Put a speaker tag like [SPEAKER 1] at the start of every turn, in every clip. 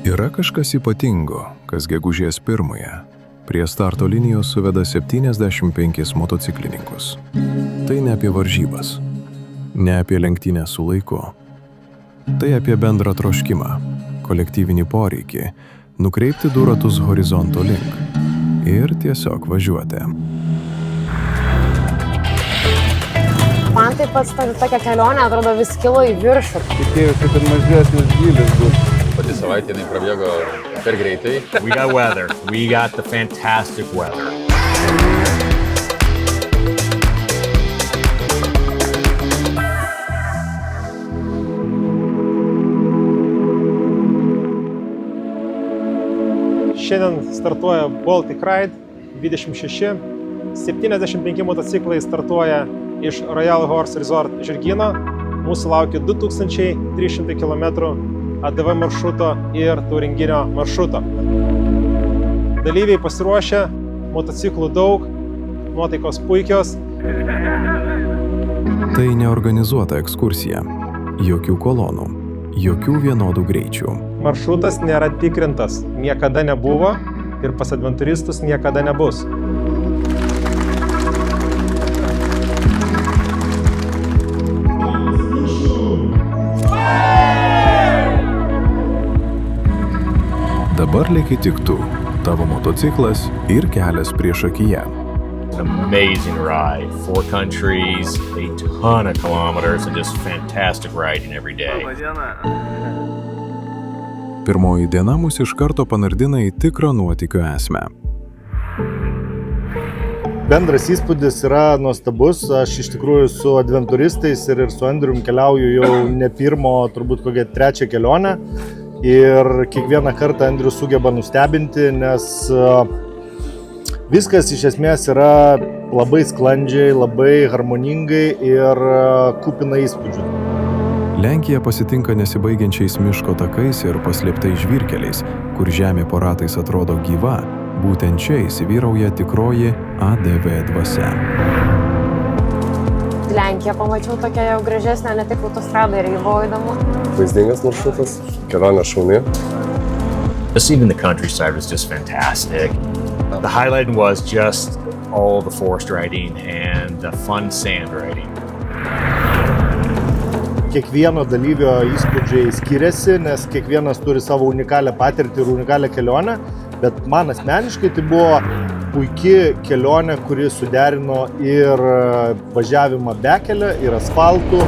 [SPEAKER 1] Yra kažkas ypatingo, kas gegužės 1 prie starto linijos suveda 75 motociklininkus. Tai ne apie varžybas, ne apie lenktynę su laiku. Tai apie bendrą troškimą, kolektyvinį poreikį, nukreipti du ratus horizonto link ir tiesiog važiuoti.
[SPEAKER 2] Man taip pat tokia kelionė atrodo vis kilo į viršų.
[SPEAKER 3] Tikėjusi, kad mažesnis gylis bus.
[SPEAKER 4] Pati savaitė jinai prabėgo per greitai.
[SPEAKER 5] We got weather. We got the fantastic weather.
[SPEAKER 3] Šiandien startuoja Baltic Ride 26. 75 motociklai startuoja iš Royal Horse Resort žirgyno. Mūsų laukia 2300 km ADV maršruto ir turinginio maršruto. Dalyviai pasiruošę, motociklų daug, nuotaikos puikios.
[SPEAKER 1] Tai neorganizuota ekskursija, jokių kolonų, jokių vienodų greičių.
[SPEAKER 3] Maršrutas nėra tikrintas, niekada nebuvo ir pas adventuristus niekada nebus.
[SPEAKER 1] Dabar lieki tik tu, tavo motociklas ir kelias priešakyje.
[SPEAKER 5] Amazing ride. 4 countries, a ton of kilometers, and just fantastic riding every day.
[SPEAKER 1] Pirmoji diena mus iš karto panardina į tikrą nuotykio esmę.
[SPEAKER 6] Bendras įspūdis yra nuostabus. Aš iš tikrųjų su adventuristais ir su Andrium keliauju jau ne pirmo, turbūt kokią 3 kelionę. Ir kiekvieną kartą Andrius sugeba nustebinti, nes viskas iš esmės yra labai sklandžiai, labai harmoningai ir kupina įspūdžių.
[SPEAKER 1] Lenkija pasitinka nesibaigiančiais miško takais ir paslėptais žvyrkeliais, kur žemė po ratais atrodo gyva. Būtent čia įsivyrauja tikroji ADV dvasia.
[SPEAKER 2] Lenkiją pamačiau tokia jau gražesnė, ne tik autostrada ir buvo įdomu.
[SPEAKER 7] Vaizdingas maršrutas, kelionė šauni.
[SPEAKER 5] Just even the countryside was just fantastic. The highlight was just all the forest riding and the fun sand riding.
[SPEAKER 6] Kiekvieno dalyvio įspūdžiai skiriasi, nes kiekvienas turi savo unikalią patirtį ir unikalią kelionę, bet man asmeniškai tai buvo puiki kelionė, kuri suderino ir važiavimą bekelę, ir asfaltų.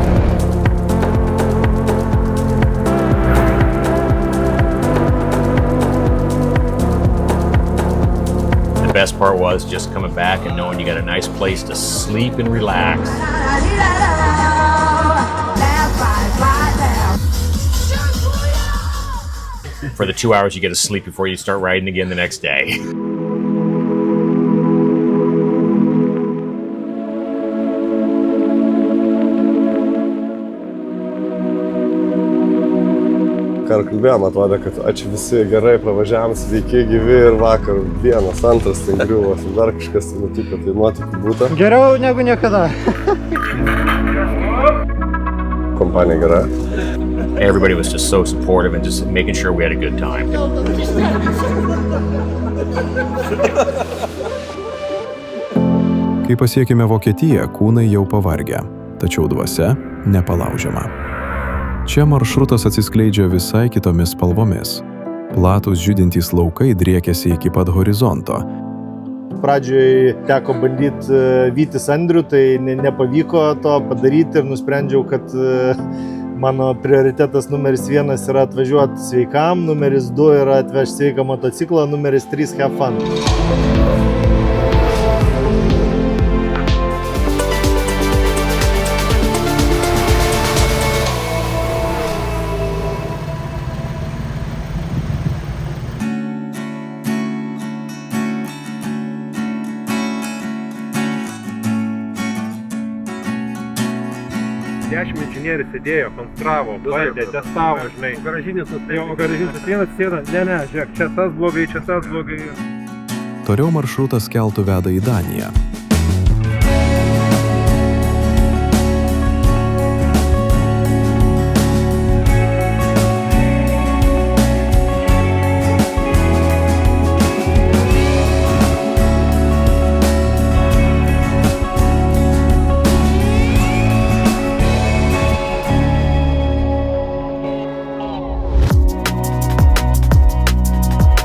[SPEAKER 5] The best part was just coming back and knowing you got a nice place to sleep and relax. For the 2 hours you get to sleep before you start riding again the next day.
[SPEAKER 7] Ką kalbėjom, atrodė, kad ačiū visi gerai pravažiavom, sveiki, gyvi ir vakar 1, 2 ten griuvos, dar kažkas nutiko, tai nuotykių būta.
[SPEAKER 3] Geriau negu niekada.
[SPEAKER 7] Kompanija gera.
[SPEAKER 5] Everybody was just so supportive and just making sure we had a good time.
[SPEAKER 1] Kai pasiekime Vokietiją, kūnai jau pavargę, tačiau dvasia nepalaužiama. Čia maršrutas atsiskleidžia visai kitomis spalvomis. Platūs judintys laukai driekiasi iki pat horizonto.
[SPEAKER 6] Pradžioje teko bandyti vytis Andrių, tai nepavyko to padaryti ir nusprendžiau, kad mano prioritetas numeris 1 yra atvažiuoti sveikam, numeris 2 yra atvežti sveiką motociklą, numeris 3 have fun.
[SPEAKER 3] Dešimt inžinierių sėdėjo, konstravo, bandė, testavo, žinai. Garažinis vienas sėda, ne, žiūrėk, čia tas blogai.
[SPEAKER 1] Toliau maršrutas keltu veda į Daniją.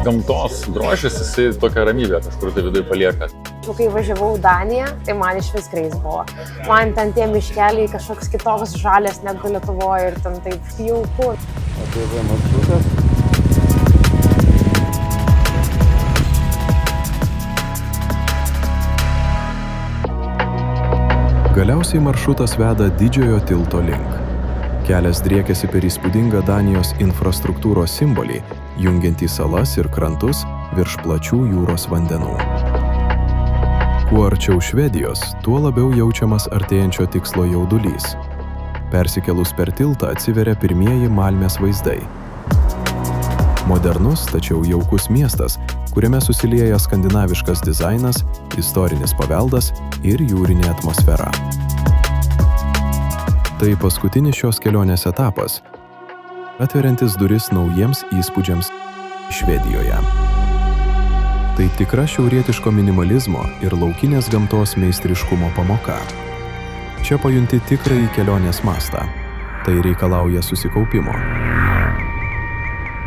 [SPEAKER 4] gamtos grožis, jisai tokią ramybę kažkur tai viduje palieka.
[SPEAKER 2] Kai važiavau į Daniją, tai man iš vis greis buvo. Man ten tie miškeliai kažkoks kitoks žalės negu Lietuvoje ir ten taip jauku.
[SPEAKER 7] Atvažiuoja maršrutas.
[SPEAKER 1] Galiausiai maršrutas veda Didžiojo tilto link. Kelias driekiasi per įspūdingą Danijos infrastruktūros simbolį, jungiantį salas ir krantus virš plačių jūros vandenų. Kuo arčiau Švedijos, tuo labiau jaučiamas artėjančio tikslo jaudulys. Persikėlus per tiltą atsiveria pirmieji Malmės vaizdai. Modernus, tačiau jaukus miestas, kuriame susilieja skandinaviškas dizainas, istorinis paveldas ir jūrinė atmosfera. Tai paskutinis šios kelionės etapas, atveriantis duris naujiems įspūdžiams Švedijoje. Tai tikra šiaurietiško minimalizmo ir laukinės gamtos meistriškumo pamoka. Čia pajunti tikrąjį kelionės mastą. Tai reikalauja susikaupimo.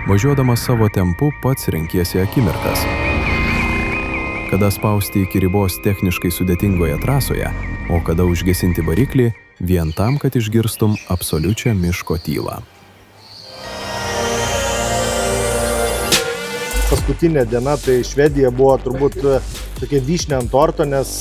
[SPEAKER 1] Važiuodamas savo tempu pats renkiesi akimirkas. Kada spausti iki ribos techniškai sudėtingoje trasoje, o kada užgesinti variklį vien tam, kad išgirstum absoliučią miško tylą.
[SPEAKER 6] Paskutinė diena, tai Švedija buvo turbūt tokia vyšnė ant torto, nes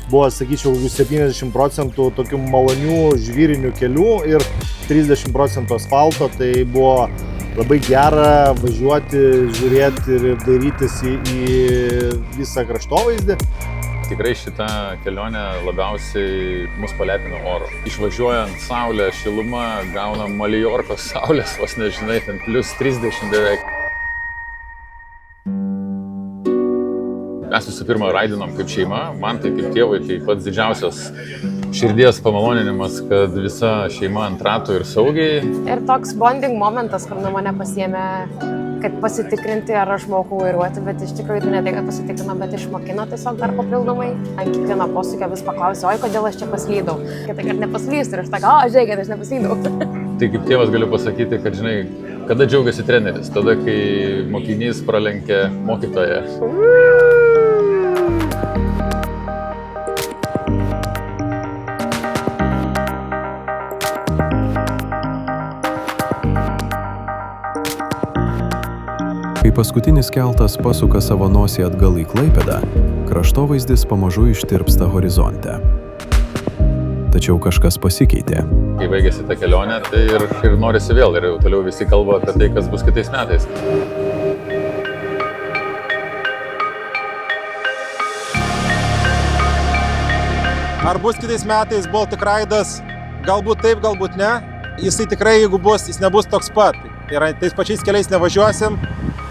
[SPEAKER 6] buvo, sakyčiau, 70% tokių malonių žvyrinių kelių ir 30% asfalto, tai buvo labai gera važiuoti, žiūrėti ir dairytis į visą kraštovaizdį.
[SPEAKER 4] Tikrai šitą kelionę labiausiai mus palepino oro. Išvažiuojant saulė, šiluma, gaunam Maljorkos saulės, vos nežinai, ten plus 30 beveik. Mes visų pirma raidinom kaip šeima, man tai kaip tėvui tai pats didžiausias širdies pamaloninimas, kad visa šeima ant ratų ir saugiai.
[SPEAKER 2] Ir toks bonding momentas, kur mane pasiėmė, kad pasitikrinti, ar aš moku vairuoti, bet iš tikrųjų ne tai, kad pasitikrino, bet išmokino tiesiog dar papildomai. Ant kiekvieno posūkio vis paklausė, oi, kodėl aš čia paslydau. Kitą kartą nepaslystu ir aš sakau, žiūrėkit, aš nepaslydau.
[SPEAKER 4] Tai kaip tėvas galiu pasakyti, kad žinai, kada džiaugiasi treneris, tada kai mokinys pralenkia mokytoją.
[SPEAKER 1] Kai paskutinis keltas pasuka savo nosį atgal į Klaipėdą, kraštovaizdis pamažu ištirpsta horizonte. Tačiau kažkas pasikeitė.
[SPEAKER 4] Kai baigėsi ta kelionė, tai ir norisi vėl, ir jau toliau visi kalba apie tai, kas bus kitais metais.
[SPEAKER 3] Ar bus kitais metais Baltic Ride'as? Galbūt taip, galbūt ne. Jisai tikrai, jeigu bus, jis nebus toks pat. Ir tais pačiais keliais nevažiuosim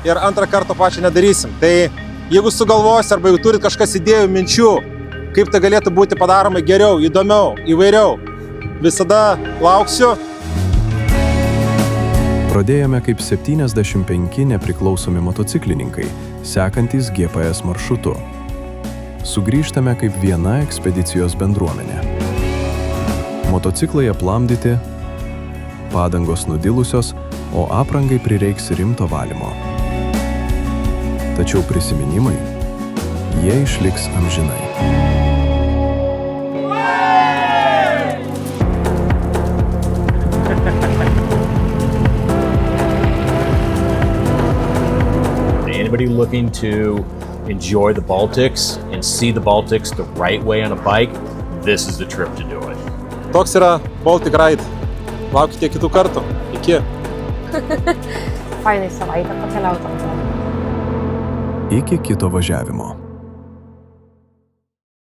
[SPEAKER 3] ir antrą kartą pačią nedarysim. Tai jeigu sugalvosi arba jeigu turit kažkas idėjų, minčių, kaip tai galėtų būti padaroma geriau, įdomiau, įvairiau, visada lauksiu.
[SPEAKER 1] Pradėjome kaip 75 nepriklausomi motociklininkai, sekantys GPS maršrutu. Sugrįžtame kaip viena ekspedicijos bendruomenė. Motociklai aplamdyti, padangos nudilusios, o aprangai prireiks rimto valymo. Tačiau prisiminimai, jie išliks amžinai.
[SPEAKER 5] Anybody looking to enjoy the Baltics and see the Baltics the right way on a bike, this is the trip to do it.
[SPEAKER 3] Toks yra Baltic Ride. Laukite kitų kartų. Iki.
[SPEAKER 2] Fainai savaitę pakeliautam.
[SPEAKER 1] Iki kito važiavimo.